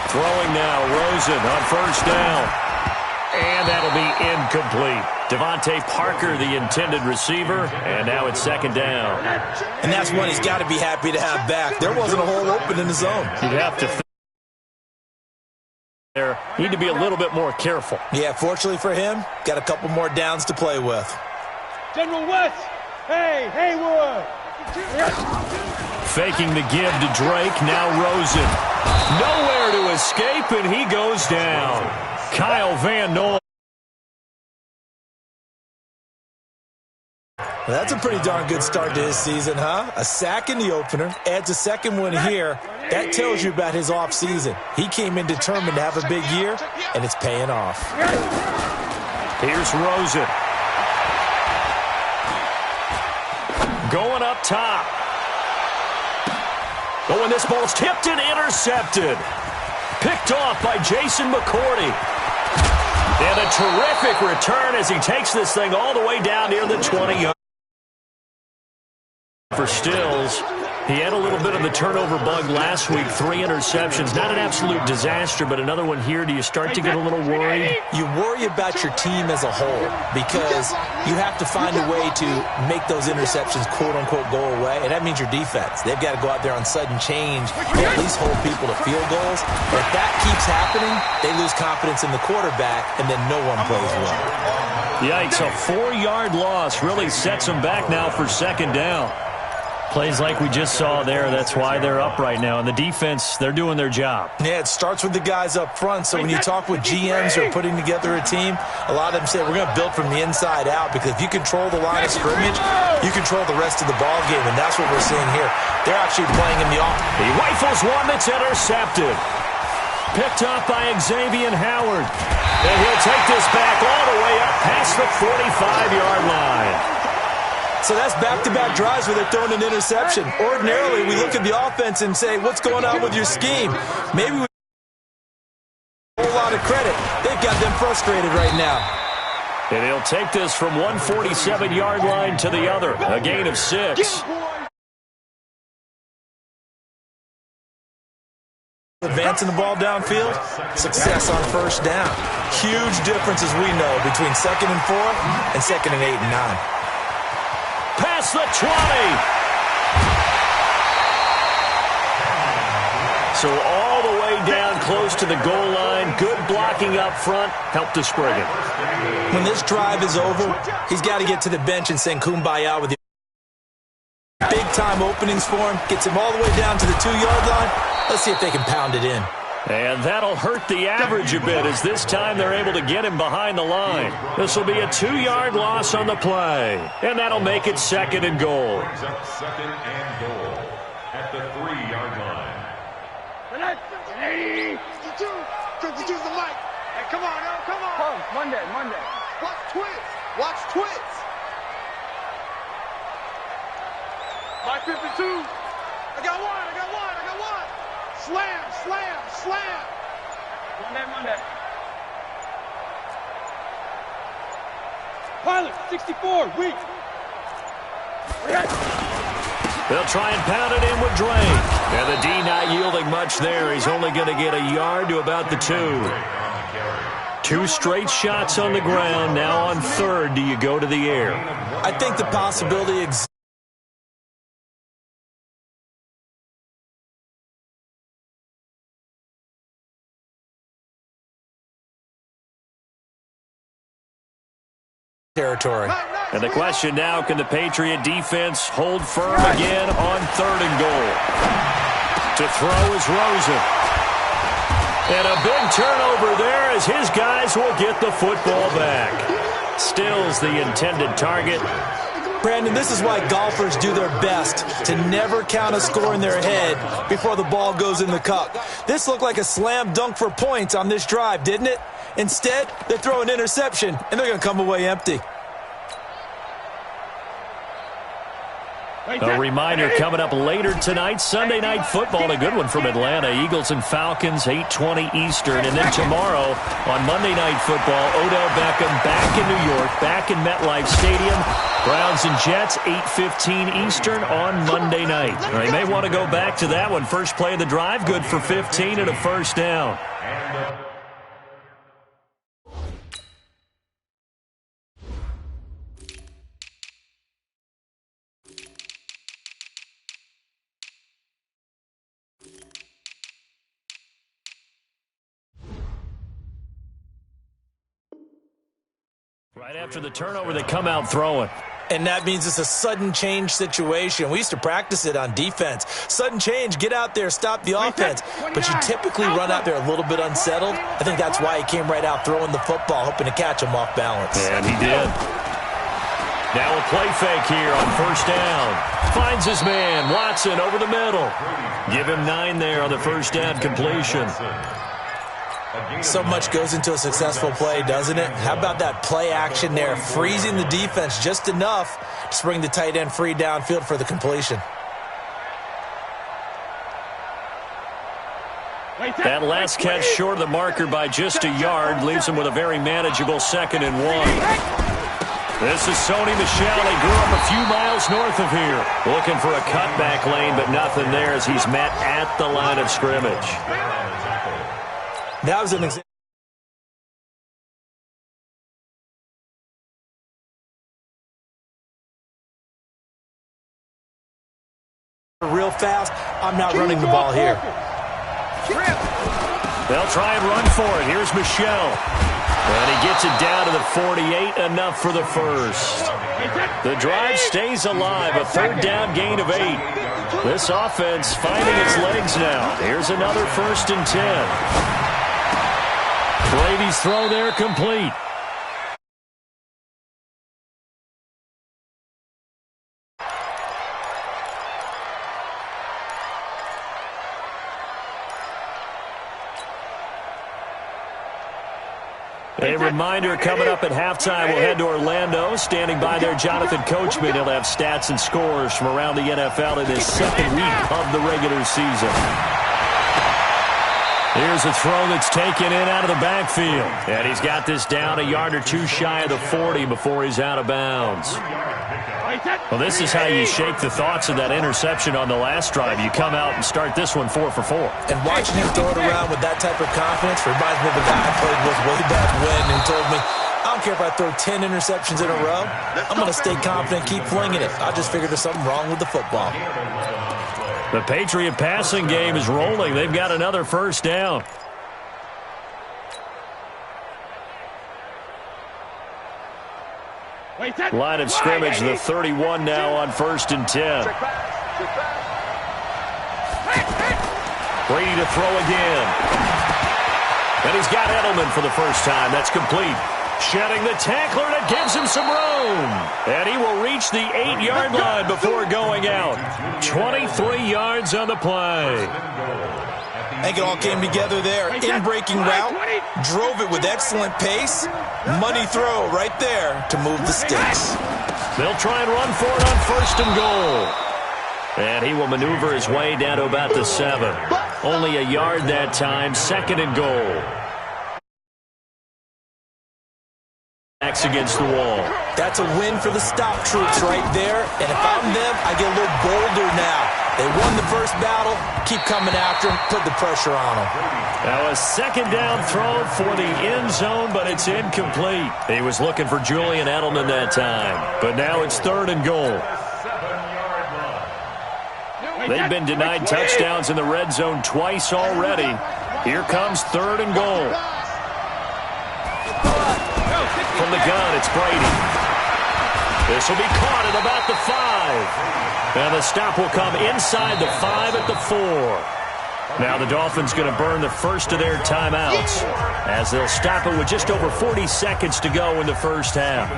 Throwing now, Rosen on first down. And that'll be incomplete. Devontae Parker, the intended receiver, and now it's second down. And that's one he's got to be happy to have back. There wasn't a hole open in the zone. You'd have to there. Need to be a little bit more careful. Yeah, fortunately for him, got a couple more downs to play with. General West, hey, Haywood. Faking the give to Drake, now Rosen. Nowhere to escape, and he goes down. Kyle Van Noy. Well, that's a pretty darn good start to his season, huh? A sack in the opener, adds a second one here. That tells you about his offseason. He came in determined to have a big year, and it's paying off. Here's Rosen. Going up top. Oh, and this ball's tipped and intercepted. Picked off by Jason McCourty. And a terrific return as he takes this thing all the way down near the 20-yard. For Stills, he had a little bit of the turnover bug last week. 3 interceptions. Not an absolute disaster, but another one here. Do you start to get a little worried? You worry about your team as a whole because you have to find a way to make those interceptions, quote-unquote, go away, and that means your defense. They've got to go out there on sudden change and at least hold people to field goals. If that keeps happening, they lose confidence in the quarterback, and then no one plays well. Yikes, a 4-yard loss really sets them back now for second down. Plays like we just saw there. That's why they're up right now. And the defense, they're doing their job. Yeah, it starts with the guys up front. So when you talk with GMs who are putting together a team, a lot of them say we're going to build from the inside out because if you control the line of scrimmage, you control the rest of the ball game, and that's what we're seeing here. They're actually playing in the offense. He rifles one that's intercepted. Picked up by Xavier Howard. And he'll take this back all the way up past the 45-yard line. So that's back-to-back drives where they're throwing an interception. Ordinarily, we look at the offense and say, what's going on with your scheme? Maybe we a whole lot of credit. They've got them frustrated right now. And he'll take this from 147-yard line to the other. A gain of 6. Advancing the ball downfield, success on first down. Huge difference, as we know, between 2nd and 4 and 2nd and 8 and 9. Past the 20. So all the way down close to the goal line. Good blocking up front. Helped to spring it. When this drive is over, he's got to get to the bench and sing Kumbaya with the big-time openings for him. Gets him all the way down to the 2-yard line. Let's see if they can pound it in. And that'll hurt the average a bit as this time they're able to get him behind the line. This will be a 2-yard loss on the play. And that'll make it 2nd and goal. Second and goal at the 3-yard line. 52 is the mic. Hey, come on, now, come on. Monday. Watch twits. My 52. I got one. Slam. Monday. Pilot, 64, weak. They'll try and pound it in with Drake. And the D not yielding much there. He's only going to get a yard to about the 2. 2 straight shots on the ground. Now on 3rd, do you go to the air? I think the possibility exists. Territory. And the question now, can the Patriot defense hold firm again on 3rd and goal? To throw is Rosen. And a big turnover there as his guys will get the football back. Stills the intended target. Brandon, this is why golfers do their best to never count a score in their head before the ball goes in the cup. This looked like a slam dunk for points on this drive, didn't it? Instead, they throw an interception, and they're going to come away empty. A reminder coming up later tonight, Sunday Night Football, a good one from Atlanta. Eagles and Falcons, 8:20 Eastern. And then tomorrow on Monday Night Football, Odell Beckham back in New York, back in MetLife Stadium. Browns and Jets, 8:15 Eastern on Monday night. They may want to go back to that one. First play of the drive, good for 15 and a first down. Right after the turnover, they come out throwing. And that means it's a sudden change situation. We used to practice it on defense. Sudden change, get out there, stop the offense. But you typically run out there a little bit unsettled. I think that's why he came right out throwing the football, hoping to catch him off balance. And he did. Now a play fake here on first down. Finds his man, Watson, over the middle. Give him 9 there on the first down completion. So much goes into a successful play, doesn't it? How about that play action there, freezing the defense just enough to bring the tight end free downfield for the completion. That last catch short of the marker by just a yard leaves him with a very manageable 2nd and 1. This is Sony Michel. He grew up a few miles north of here. Looking for a cutback lane, but nothing there as he's met at the line of scrimmage. That was an example. Real fast. I'm not running the ball here. They'll try and run for it. Here's Michel. And he gets it down to the 48, enough for the first. The drive stays alive, a 3rd down gain of 8. This offense finding its legs now. Here's another 1st and 10. Brady's throw there complete. A reminder coming up at halftime, we'll head to Orlando. Standing by there, Jonathan Coachman. He'll have stats and scores from around the NFL in his 2nd week of the regular season. Here's a throw that's taken in out of the backfield. And he's got this down a yard or 2 shy of the 40 before he's out of bounds. Well, this is how you shake the thoughts of that interception on the last drive. You come out and start this one 4 for 4. And watching him throw it around with that type of confidence reminds me of a guy I played with way back when who told me, I don't care if I throw 10 interceptions in a row. I'm going to stay confident, keep flinging it. I just figured there's something wrong with the football. The Patriot passing game is rolling. They've got another first down. Line of scrimmage, the 31 now on 1st and 10. Brady to throw again. And he's got Edelman for the first time. That's complete. Shedding the tackler, and it gives him some room. And he will reach the 8-yard line before going out. 23 yards on the play. I think it all came together there. In-breaking route, drove it with excellent pace. Money throw right there to move the sticks. They'll try and run for it on 1st and goal. And he will maneuver his way down to about the 7. Only a yard that time, 2nd and goal. Against the wall. That's a win for the stop troops right there. And if I'm them, I get a little bolder now. They won the first battle. Keep coming after them. Put the pressure on them. Now a 2nd down throw for the end zone, but it's incomplete. He was looking for Julian Edelman that time. But now it's 3rd and goal. They've been denied touchdowns in the red zone twice already. Here comes 3rd and goal. From the gun, it's Brady. This will be caught at about the 5. And the stop will come inside the 5 at the 4. Now the Dolphins going to burn the first of their timeouts as they'll stop it with just over 40 seconds to go in the first half.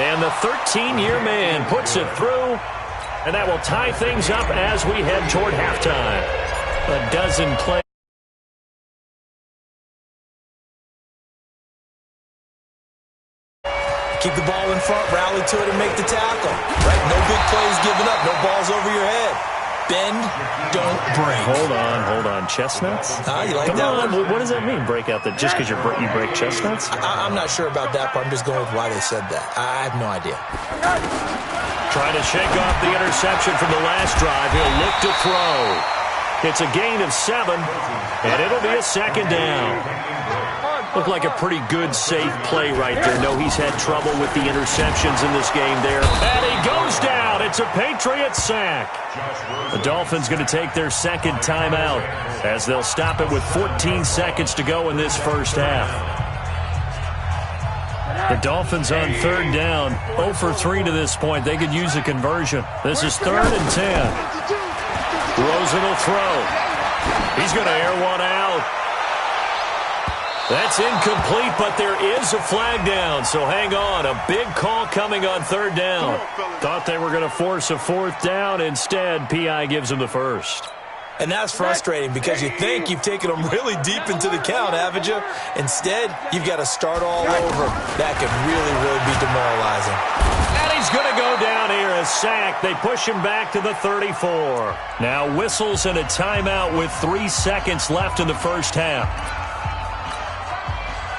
And the 13-year man puts it through, and that will tie things up as we head toward halftime. A dozen plays. in front, rally to it, and make the tackle. Right? No big plays given up. No balls over your head. Bend, don't break. Hold on. Chestnuts? You like Come that on. one? What does that mean, break out? Just because you break chestnuts? I'm not sure about that part. I'm just going with why they said that. I have no idea. Trying to shake off the interception from the last drive. He'll look to throw. It's a gain of 7, and it'll be a second down. Looked like a pretty good, safe play right there. No, he's had trouble with the interceptions in this game there. And he goes down. It's a Patriots sack. The Dolphins going to take their second timeout as they'll stop it with 14 seconds to go in this first half. The Dolphins on third down, 0 for 3 to this point. They could use a conversion. This is 3rd and 10. Rosen will throw. He's going to air one out. That's incomplete, but there is a flag down, so hang on. A big call coming on third down. Thought they were going to force a 4th down. Instead, P.I. gives them the first. And that's frustrating because you think you've taken them really deep into the count, haven't you? Instead, you've got to start all over. That could really, really be demoralizing. And he's going to go down here, a sack. They push him back to the 34. Now whistles and a timeout with 3 seconds left in the first half.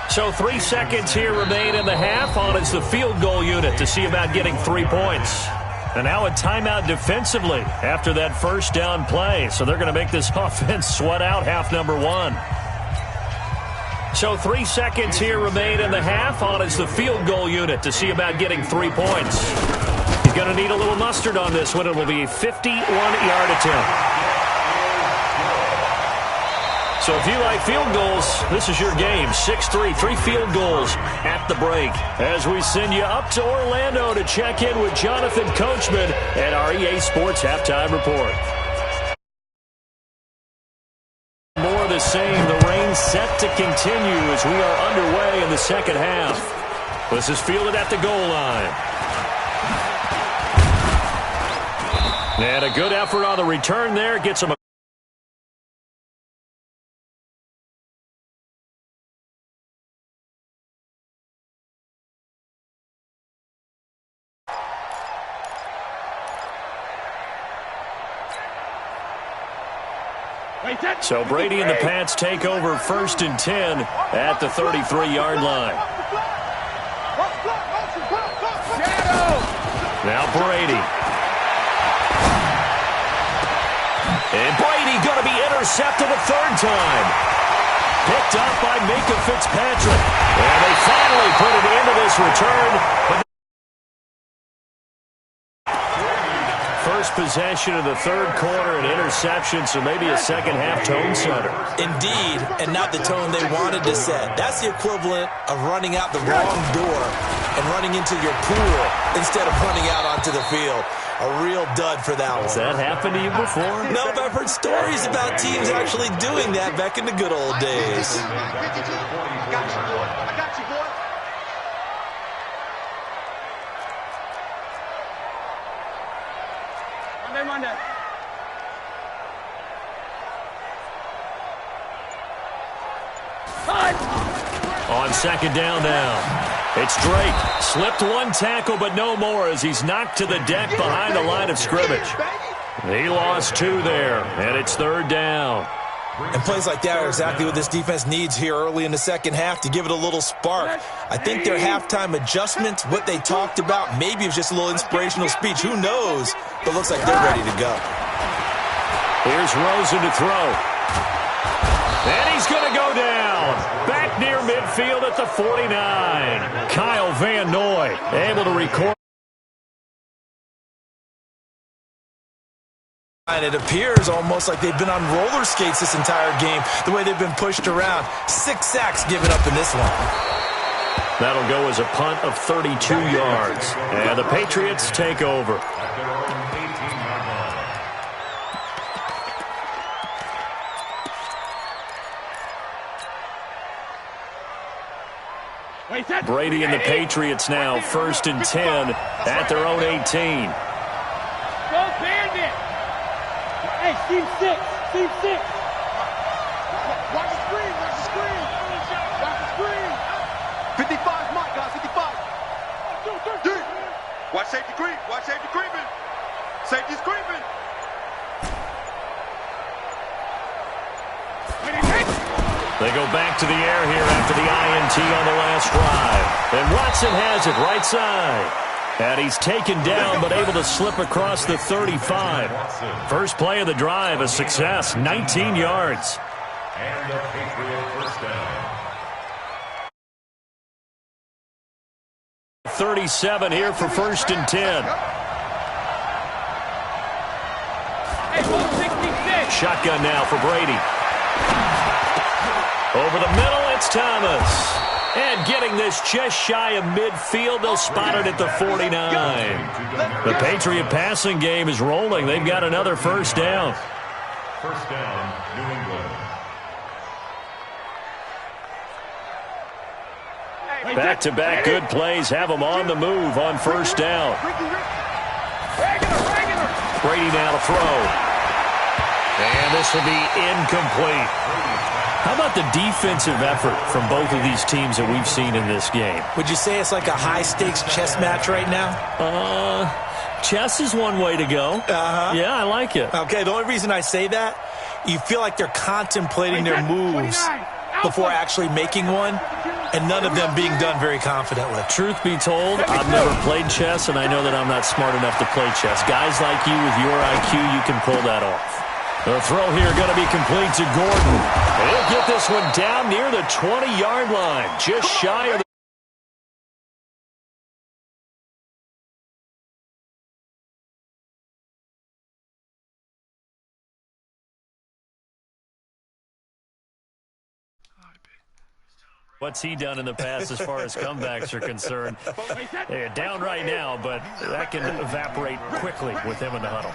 So 3 seconds here remain in the half. On is the field goal unit to see about getting 3 points. And now a timeout defensively after that first down play. So they're going to make this offense sweat out half number 1. So 3 seconds here remain in the half. On is the field goal unit to see about getting 3 points. He's going to need a little mustard on this one. It will be a 51-yard attempt. So if you like field goals, this is your game. 6-3, 3 field goals at the break. As we send you up to Orlando to check in with Jonathan Coachman at our EA Sports Halftime Report. More of the same. The rain set to continue as we are underway in the second half. This is fielded at the goal line. And a good effort on the return there. Gets him a So Brady and the Pats take over 1st and 10 at the 33-yard line. Now Brady. And Brady going to be intercepted a 3rd time. Picked up by Minka Fitzpatrick. And they finally put it into this return. First possession of the 3rd quarter, an interception, so maybe a second-half tone setter. Indeed, and not the tone they wanted to set. That's the equivalent of running out the wrong door and running into your pool instead of running out onto the field. A real dud for that one. Has that happened to you before? No, but I've heard stories about teams actually doing that back in the good old days. I got you, boy. I got you, boy. Monday. On second down now. It's Drake. Slipped one tackle, but no more as he's knocked to the deck behind the line of scrimmage. He lost 2 there, and it's 3rd down. And plays like that are exactly what this defense needs here early in the second half to give it a little spark. I think their halftime adjustments, what they talked about, maybe it was just a little inspirational speech. Who knows? But looks like they're ready to go. Here's Rosen to throw. And he's going to go down. Back near midfield at the 49. Kyle Van Noy able to record. And it appears almost like they've been on roller skates this entire game, the way they've been pushed around. 6 sacks given up in this one. That'll go as a punt of 32 yards. And the Patriots take over. Brady and the Patriots now 1st and 10 at their own 18. Go Bandit! Hey, Steve 6. Steve 6. Watch the screen. Watch the screen. Watch the screen. 55 Mike, guys. 55. Watch safety creep. Watch safety creeping. Safety's creeping. They go back to the air here after the INT on the last drive. And Watson has it right side. And he's taken down but able to slip across the 35. First play of the drive, a success, 19 yards. And the Patriot first down. 37 here for 1st and 10. Shotgun now for Brady. Over the middle, it's Thomas. And getting this just shy of midfield, they'll spot it at the 49. The Patriot passing game is rolling. They've got another first down. First down, New England. Back-to-back good plays have them on the move on first down. Brady now to throw. And this will be incomplete. How about the defensive effort from both of these teams that we've seen in this game? Would you say it's like a high-stakes chess match right now? Chess is one way to go. Yeah, I like it. Okay, the only reason I say that, you feel like they're contemplating their moves before actually making one, and none of them being done very confidently. Truth be told, I've never played chess, and I know that I'm not smart enough to play chess. Guys like you with your IQ, you can pull that off. The throw here going to be complete to Gordon. He'll get this one down near the 20-yard line, just shy of the... What's he done in the past as far as comebacks are concerned? They're down right now, but that can evaporate quickly with him in the huddle.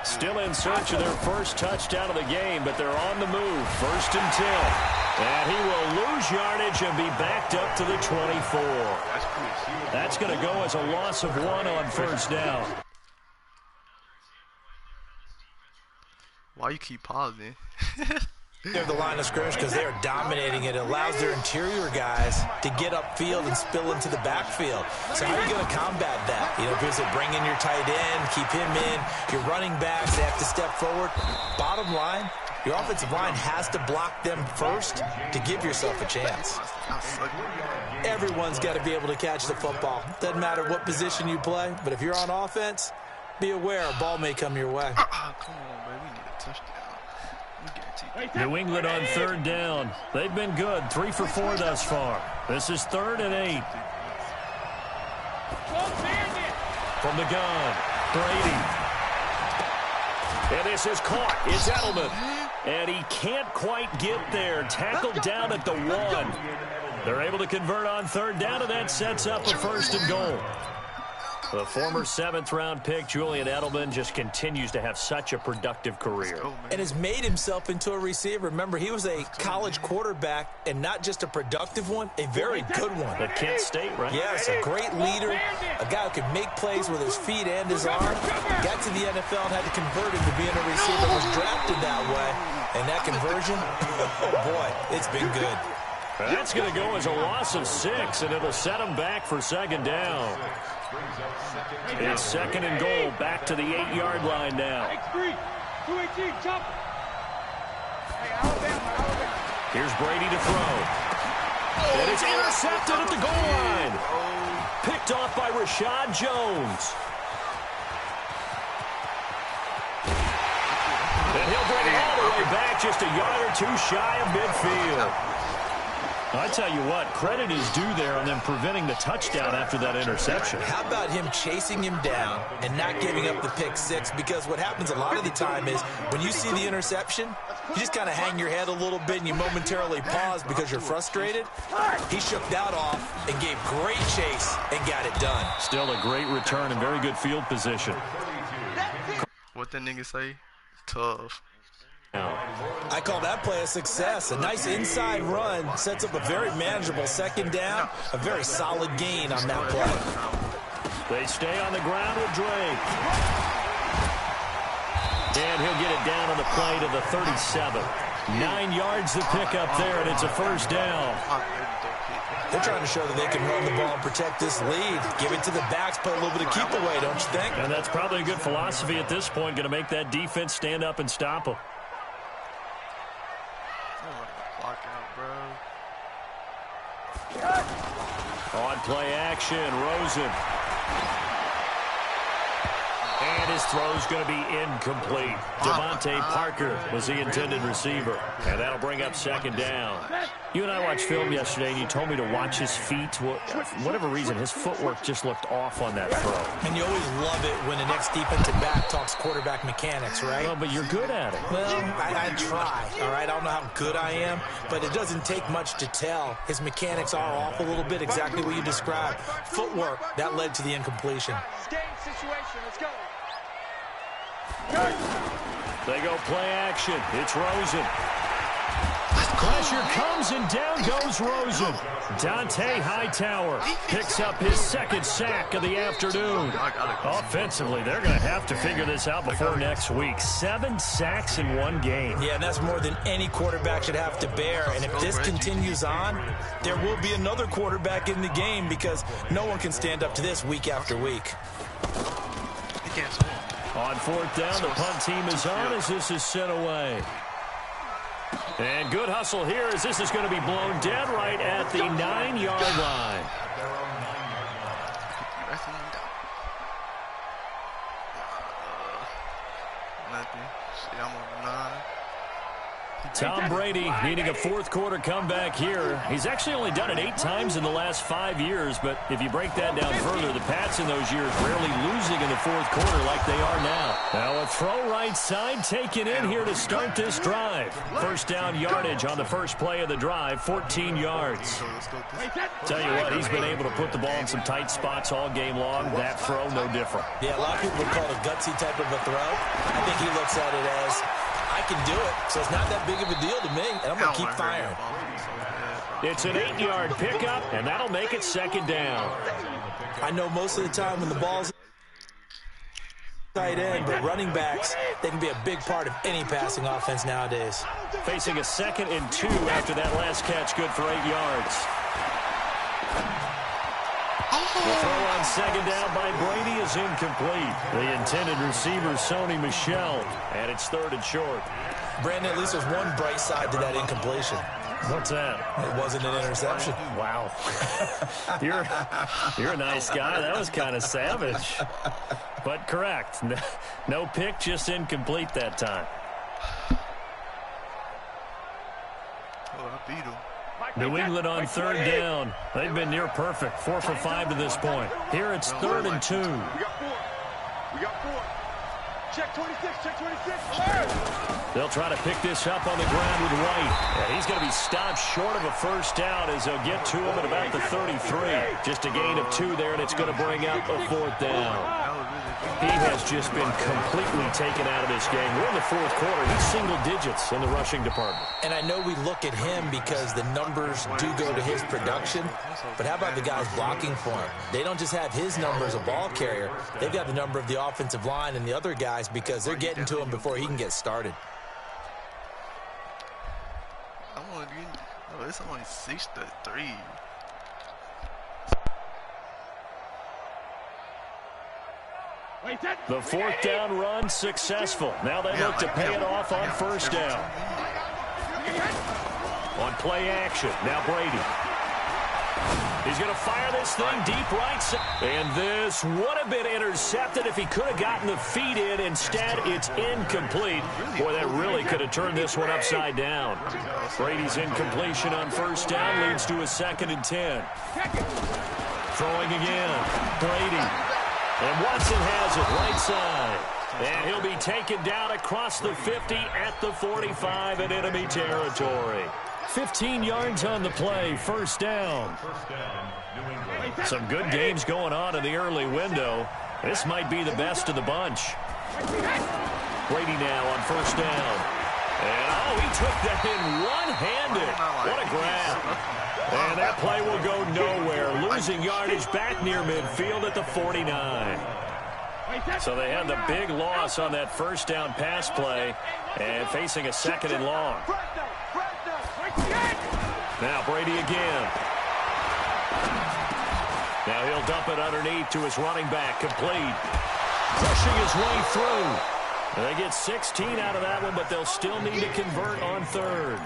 Still in search of their first touchdown of the game, but they're on the move. 1st and 10. And he will lose yardage and be backed up to the 24. That's going to go as a loss of 1 on first down. Why you keep pausing? They're the line of scrimmage because they are dominating it. It allows their interior guys to get upfield and spill into the backfield. So how are you going to combat that? You know, because they bring in your tight end, keep him in. Your running backs, they have to step forward. Bottom line, your offensive line has to block them first to give yourself a chance. Everyone's got to be able to catch the football. Doesn't matter what position you play, but if you're on offense, be aware a ball may come your way. Come on, man. We need a touchdown. New England on 3rd down. They've been good. 3 for 4 thus far. This is 3rd and 8. From the gun, Brady. And this is caught. It's Edelman. And he can't quite get there. Tackled down at the 1. They're able to convert on 3rd down, and that sets up a 1st and goal. The former 7th-round pick, Julian Edelman, just continues to have such a productive career. And has made himself into a receiver. Remember, he was a college quarterback, and not just a productive one, a very good one. At Kent State, right? Yes, a great leader, a guy who could make plays with his feet and his arm. Got to the NFL and had to convert him to being a receiver. Was drafted that way. And that conversion, oh boy, it's been good. That's going to go as a loss of 6, and it'll set him back for 2nd down. It's 2nd and goal, back to the 8-yard line now. Here's Brady to throw. And it's intercepted at the goal line. Picked off by Rashad Jones. And he'll bring it all the way back, just a yard or 2 shy of midfield. I tell you what, credit is due there on them preventing the touchdown after that interception. How about him chasing him down and not giving up the pick 6? Because what happens a lot of the time is when you see the interception, you just kind of hang your head a little bit and you momentarily pause because you're frustrated. He shook that off and gave great chase and got it done. Still a great return and very good field position. What that nigga say? Tough. I call that play a success. A nice inside run sets up a very manageable 2nd down. A very solid gain on that play. They stay on the ground with Drake. And he'll get it down on the play to the 37. 9 yards to pick up there, and it's a first down. They're trying to show that they can run the ball and protect this lead. Give it to the backs, play a little bit of keep away, don't you think? And that's probably a good philosophy at this point, going to make that defense stand up and stop them. Clock out, bro. On play action, Rosen. And his throw's going to be incomplete. Devontae Parker was the intended receiver. And that'll bring up second down. You and I watched film yesterday, and you told me to watch his feet. For whatever reason, his footwork just looked off on that throw. And you always love it when the next defensive back talks quarterback mechanics, right? Well, but you're good at it. Well, I try, all right? I don't know how good I am, but it doesn't take much to tell. His mechanics are off a little bit, exactly what you described. Footwork, that led to the incompletion. Game situation. Let's go. They go play action. It's Rosen. Pressure comes, and down goes Rosen. Dante Hightower picks up his second sack of the afternoon. Offensively, they're going to have to figure this out before next week. 7 sacks in one game. Yeah, and that's more than any quarterback should have to bear. And if this continues on, there will be another quarterback in the game because no one can stand up to this week after week. He can't score. On fourth down, the punt team is on as this is sent away. And good hustle here as this is going to be blown dead right at the 9-yard line. Nothing. Shit, I'm on 9. Tom Brady needing a fourth-quarter comeback here. He's actually only done it 8 times in the last 5 years, but if you break that down further, the Pats in those years rarely losing in the fourth quarter like they are now. Now a throw right side taken in here to start this drive. First down yardage on the first play of the drive, 14 yards. Tell you what, he's been able to put the ball in some tight spots all game long. That throw, no different. Yeah, a lot of people would call it a gutsy type of a throw. I think he looks at it as, I can do it, so it's not that big of a deal to me, and I'm going to keep firing. It's an 8-yard pickup, and that'll make it second down. I know most of the time when the ball's tight end, but running backs, they can be a big part of any passing offense nowadays. Facing a 2nd and 2 after that last catch, good for 8 yards. The throw on second down by Brady is incomplete. The intended receiver, Sony Michel, and it's 3rd and short. Brandon, at least there's one bright side to that incompletion. What's that? It wasn't an interception. Wow. You're a nice guy. That was kind of savage. But correct. No pick, just incomplete that time. Oh, I beat him. New England on 3rd down. They've been near perfect. 4 for 5 to this point. Here it's 3rd and 2. We got 4. Check 26. Check 26. They'll try to pick this up on the ground with White. And he's going to be stopped short of a first down as they'll get to him at about the 33. Just a gain of 2 there, and it's going to bring out a 4th down. He has just been completely taken out of this game. We're in the 4th quarter. He's single digits in the rushing department. And I know we look at him because the numbers do go to his production, but how about the guys blocking for him? They don't just have his number as a ball carrier. They've got the number of the offensive line and the other guys because they're getting to him before he can get started. It's only 6-3. The 4th down run successful. Now they look to pay it off on first down. On play action, now Brady. He's going to fire this thing deep right side. And this would have been intercepted if he could have gotten the feet in. Instead, it's incomplete. Boy, that really could have turned this one upside down. Brady's incompletion on first down leads to a 2nd and 10. Throwing again. Brady. And Watson has it right side. And he'll be taken down across the 50 at the 45 in enemy territory. 15 yards on the play, first down. Some good games going on in the early window. This might be the best of the bunch. Brady now on first down. And, he took that in one-handed. What a grab. And that play will go nowhere. Losing yardage back near midfield at the 49. So they had the big loss on that first down pass play and facing a second and long. Now Brady again. Now he'll dump it underneath to his running back, complete. Pushing his way through. They get 16 out of that one, but they'll still need to convert on third.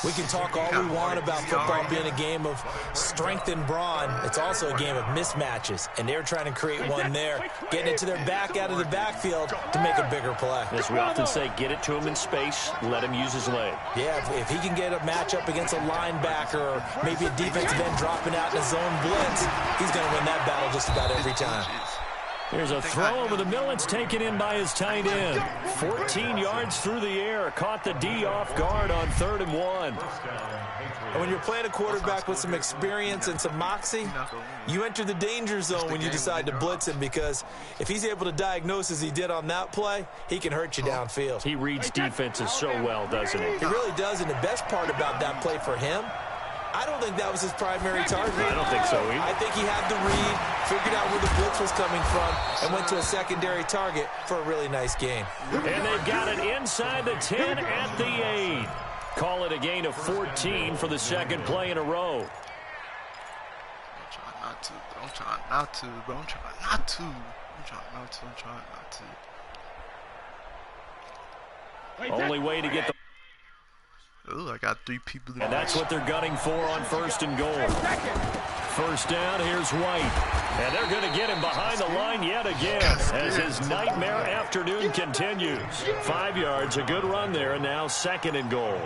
We can talk all we want about football being a game of strength and brawn. It's also a game of mismatches, and they're trying to create one there, getting it to their back out of the backfield to make a bigger play. As we often say, get it to him in space, let him use his leg. Yeah, if he can get a matchup against a linebacker or maybe a defensive end dropping out in a zone blitz, he's going to win that battle just about every time. Here's a throw over the middle. It's taken in by his tight end. 14 yards through the air. Caught the D off guard on 3rd and 1. And when you're playing a quarterback with some experience and some moxie, you enter the danger zone when you decide to blitz him, because if he's able to diagnose as he did on that play, he can hurt you downfield. He reads defenses so well, doesn't he? He really does, and the best part about that play for him, I don't think that was his primary target. I don't think so either. I think he had the read, figured out where the blitz was coming from, and went to a secondary target for a really nice gain. And they've got it inside the 10 at the 8. Call it a gain of 14 for the second play in a row. I'm trying not to, bro. I'm trying not to. Only way to get the... Ooh, I got 3 people in. And that's what they're gunning for on 1st and goal. First down, here's White. And they're going to get him behind the line yet again as his nightmare afternoon continues. 5 yards, a good run there, and now 2nd and goal.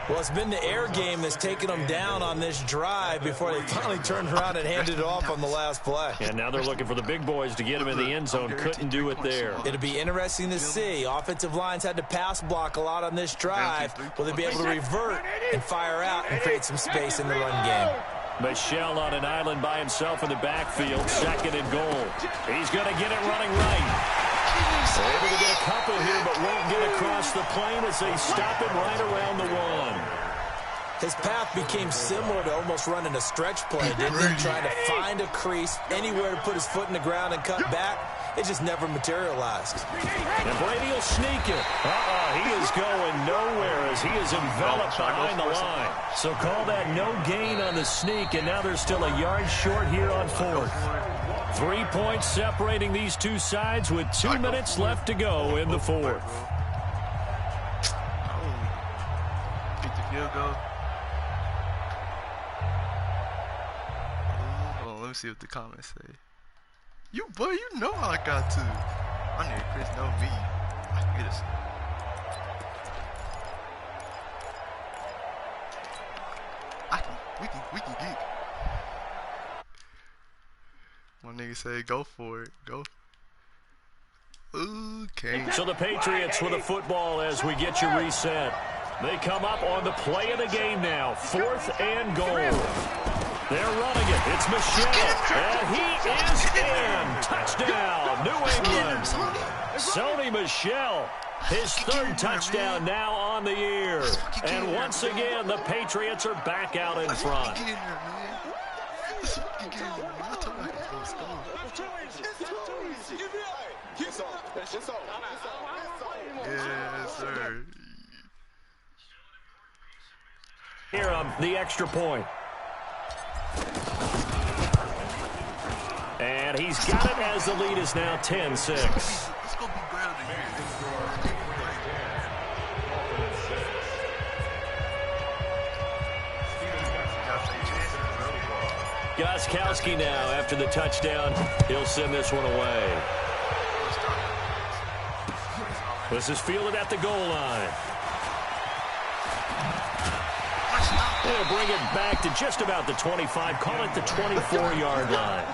Well, it's been the air game that's taken them down on this drive before they finally turned around and handed it off on the last play. And now they're looking for the big boys to get him in the end zone. Couldn't do it there. It'll be interesting to see. Offensive lines had to pass block a lot on this drive. Will they be able to revert and fire out and create some space in the run game? Michelle on an island by himself in the backfield. 2nd and goal. He's going to get it running right. Able to get a couple here, but won't get across the plane as they stop him right around the 1. His path became similar to almost running a stretch play, didn't he? Trying to find a crease, anywhere to put his foot in the ground and cut back. It just never materialized. And Brady will sneak it. He is going nowhere as he is enveloped behind the line. So call that no gain on the sneak, and now they're still a yard short here on 4th. 3 points separating these two sides with 2 minutes left to go in the 4th. Get the field goal. Let me see what the comments say. Boy, you know how I got to. I need Chris know me. I can get us. We can get. My nigga say go for it. Go. Okay. So the Patriots with a football as we get you reset. They come up on the play of the game now. 4th and goal. They're running it. It's Michelle. And he is in. Touchdown, New England. Sony Michel, his 3rd touchdown now on the year. And once again, the Patriots are back out in front. Yes, sir. Here on the extra point. And he's got it as the lead is now 10-6. Let's go be better than you. Gostkowski now after the touchdown. He'll send this one away. This is fielded at the goal line. They'll bring it back to just about the 25. Call it the 24-yard line.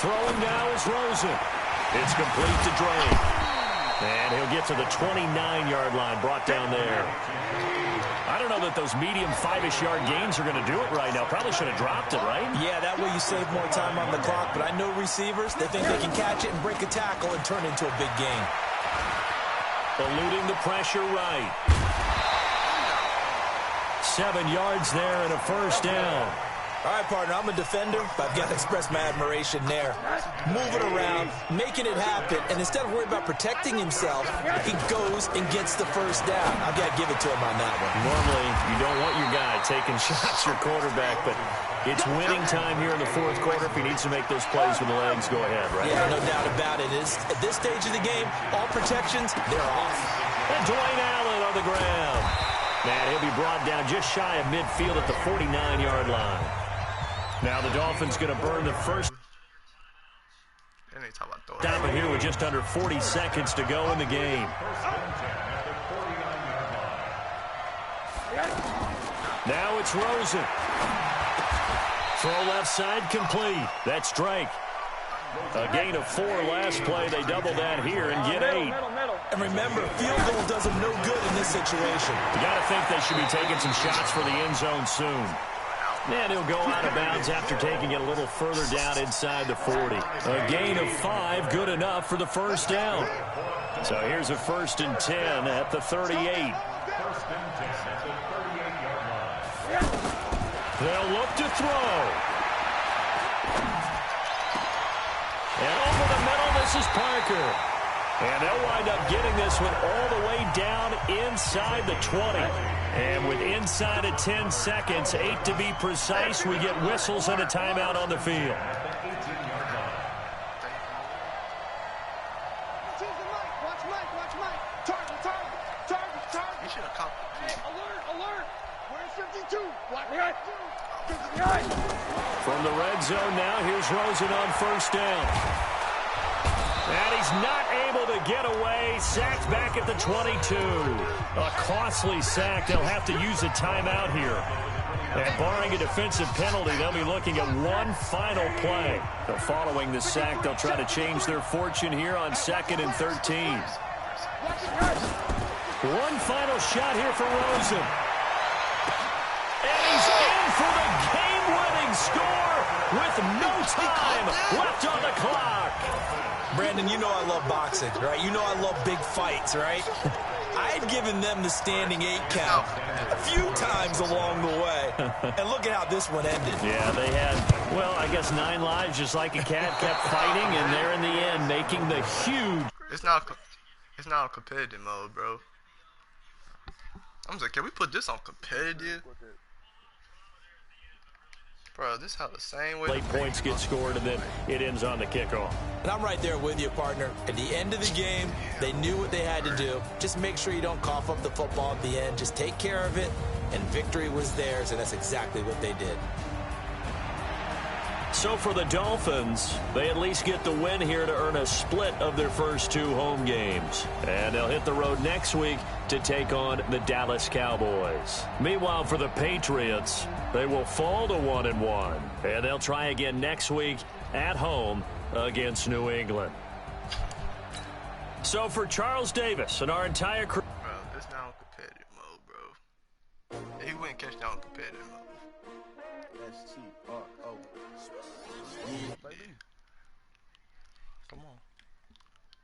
Throwing now is Rosen. It's complete to Drake. And he'll get to the 29-yard line, brought down there. I don't know that those medium 5-ish yard gains are going to do it right now. Probably should have dropped it, right? Yeah, that way you save more time on the clock. But I know receivers, they think they can catch it and break a tackle and turn into a big gain. Eluding the pressure right. 7 yards there and a first down. All right, partner, I'm a defender, but I've got to express my admiration there. Moving around, making it happen, and instead of worrying about protecting himself, he goes and gets the first down. I've got to give it to him on that one. Normally, you don't want your guy taking shots, your quarterback, but it's winning time here in the fourth quarter. If he needs to make those plays with the legs, go ahead, right? Yeah, no doubt about it. At this stage of the game, all protections, they're off. And Dwayne Allen on the ground. Man, he'll be brought down just shy of midfield at the 49-yard line. Now the Dolphins going to burn the first stop it here with just under 40 seconds to go in the game. Now it's Rosen. Throw left side complete. That's Drake. A gain of 4 last play. They double that here and get 8. And remember, field goal does them no good in this situation. You got to think they should be taking some shots for the end zone soon. And he'll go out of bounds after taking it a little further down inside the 40. A gain of 5, good enough for the first down. So here's a 1st and 10 at the 38. They'll look to throw. And over the middle, this is Parker. And they'll wind up getting this one all the way down inside the 20. And with inside of 10 seconds, 8 to be precise, we get whistles and a timeout on the field. Watch Mike. Target. He should have caught. Hey, alert. Where's 52? From the red zone now, here's Rosen on first down. And he's not able to get away. Sacked back at the 22. A costly sack. They'll have to use a timeout here. And barring a defensive penalty, they'll be looking at one final play. So following the sack, they'll try to change their fortune here on 2nd and 13. One final shot here for Rosen. And he's in for the game-winning score with no time left on the clock. Brandon, you know I love boxing, right? You know I love big fights, right? I had given them the standing 8 count a few times along the way. And look at how this one ended. Yeah, they had, well, I guess 9 lives, just like a cat, kept fighting, and there in the end, making the huge... It's not on competitive mode, bro. I'm like, can we put this on competitive? Bro, this how the same way. Late points get scored, and then it ends on the kickoff. And I'm right there with you, partner. At the end of the game, they knew what they had to do. Just make sure you don't cough up the football at the end. Just take care of it, and victory was theirs, and that's exactly what they did. So for the Dolphins, they at least get the win here to earn a split of their first 2 home games. And they'll hit the road next week to take on the Dallas Cowboys. Meanwhile, for the Patriots, they will fall to 1-1. And they'll try again next week at home against New England. So for Charles Davis and our entire crew. Bro, it's not on competitive mode, bro. He wouldn't catch that on competitive mode. S-T-R-O. Come on.